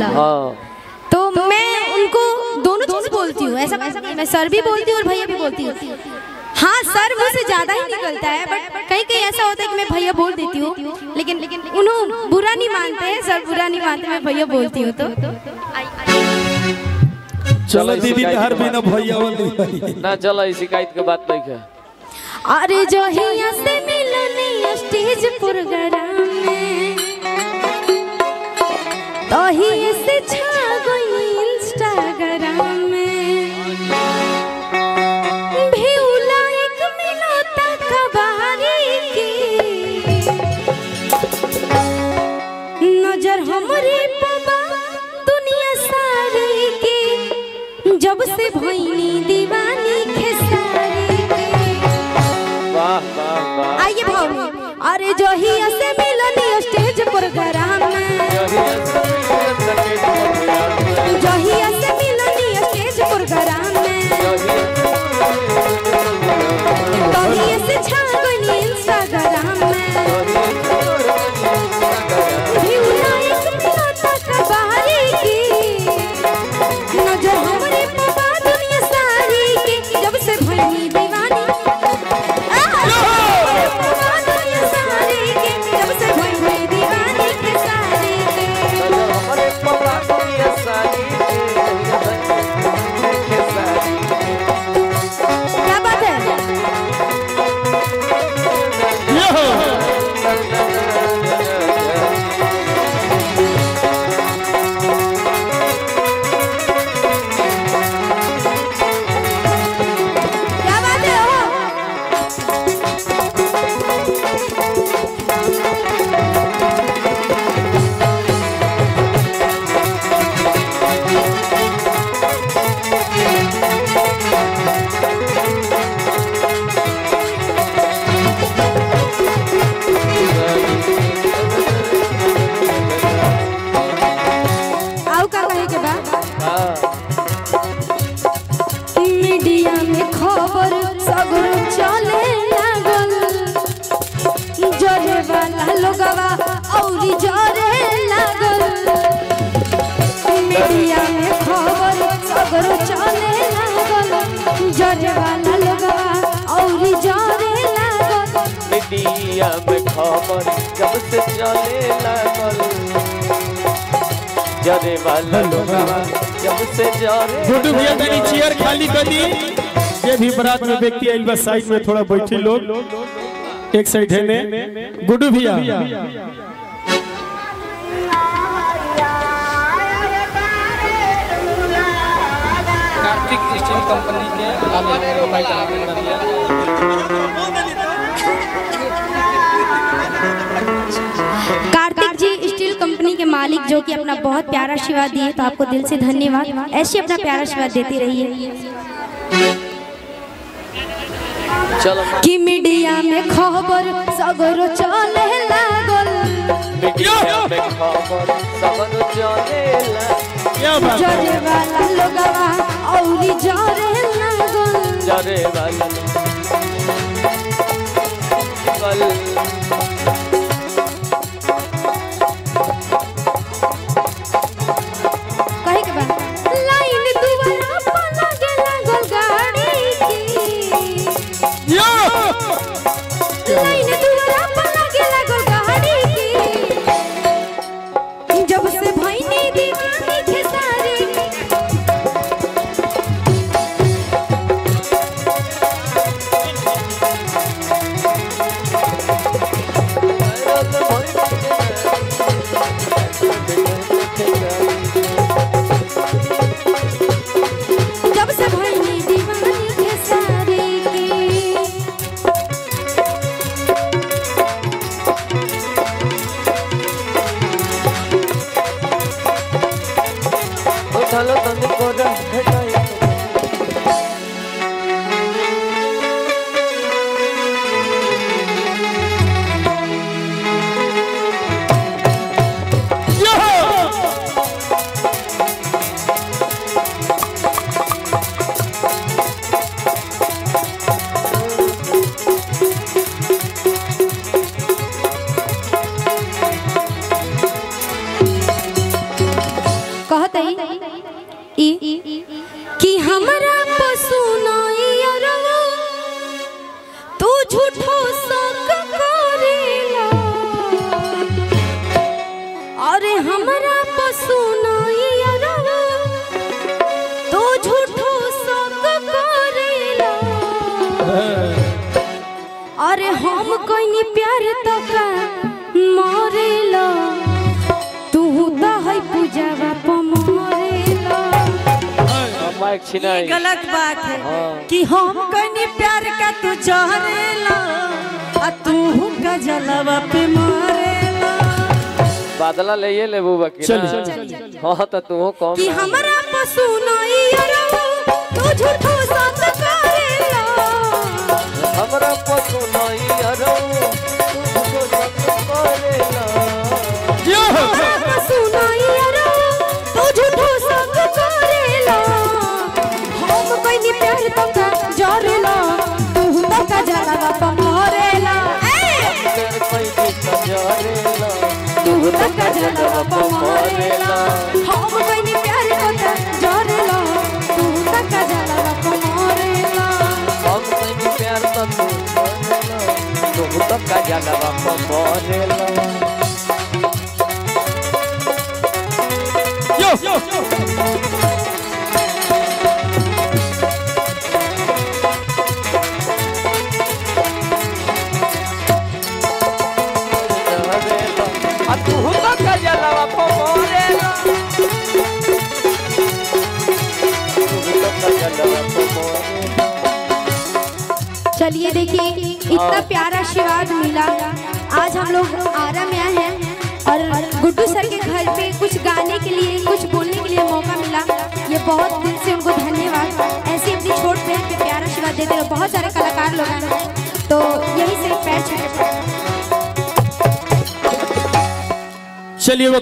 हाँ। तो मैं उनको दोनों चीज बोलती हूँ, ऐसा मैं सर भी बोलती हूँ और भैया भी बोलती हूँ। हाँ सर मुझसे ज्यादा ही निकलता है, बट कहीं कहीं ऐसा होता है कि मैं भैया बोल देती हूँ, लेकिन उन्होंने बुरा नहीं मानते हैं, सर बुरा नहीं मानते, मैं भैया बोलती हूँ। तो चलो दीदी हर बिना भैया वाली ना चलो, शिकायत के बात नहीं है। अरे जो हिया से मिलनी स्टेज प्रोग्राम में, तो ही से छा गई इंस्टाग्राम में, व्यू लाइक मिलता कबारी की, नजर हमरे पबा दुनिया सारी की, जब से भईनी दीवानी खेसारी की। वाह वाह वाह। आइए भाव में, अरे जो ही से मिलनी स्टेज प्रोग्राम में, जो ही से मिलनी स्टेज प्रोग्राम में, तो ही से छा गई इंस्टाग्राम में, व्यू लाइक मिलता कबारी की, नजर हमरे पबा दुनिया सारी की, जब से भईनी दीवानी मीडिया में खबर जब से चले लागल, जरे वाला लोगवा जब से जरे। गुड्डू भैया तनी चेयर खाली कर दी, ये भी बारात में व्यक्ति आइल बा, साइड में थोड़ा बैठे लोग, एक साइड है ने गुड्डू भैया। कार्तिक स्टील कंपनी के कार्तिक जी स्टील कंपनी के मालिक जो कि अपना बहुत प्यारा आशीर्वाद दिए, तो आपको दिल से धन्यवाद। ऐसे अपना प्यारा आशीर्वाद देती रहिए। कि मीडिया में खबर सगरो चले लागल, मीडिया में खबर सगरो चले लागल, जरे वाला लोगवा औरी जरे लागल, जरे वाला कहे के बा लाइन दुआरा पर लगे लागल गाड़ी की, लाइन दुआरा पर लगे लागल गाड़ी की, जब से भईनी दीवानी खेसारी चलो तुमको कहत है कि हमरा पसुनाई अरवा तू झूठो शक करेला, अरे हमरा पसुनाई अरवा तू झूठो शक करेला, अरे हम कोई प्यार तो का मरेला, तू तो है पूजावा प मरेला। गलत बात है कि हम कोई प्यार का तू चहरेला आ तू का जलवा पे मरेला। बादला ले ये ले बुआ की हां तो तू कौन कि हमरा पसुनाई अरवा तू झूठो साथ करेला, हमरा पसुनाई अरवा तू झूठो साथ करेला, हमरा पसुनाई अरवा तू झूठो साथ करेला, हम कोई नहीं प्यार तो का जरेला, तू तो का जलवा प मरेला, तू तो का जलवा प मरेला, हम कोई नहीं प्यार तो का जरेला, तू तो का जलवा प मरेला। हम नहीं प्यार तो तू तो का जलवा प मरेला। चलिए देखिए इतना प्यारा आशीर्वाद मिला, आज हम लोग आरा में आए हैं और गुड्डू सर के घर पे कुछ गाने के लिए कुछ बोलने के लिए मौका मिला, ये बहुत दिल से उनको धन्यवाद। ऐसे अपनी छोट बहन पे प्यारा आशीर्वाद देते रहो, बहुत सारे कलाकार लोग हैं, तो यही से पैर छूटे। चलिए वो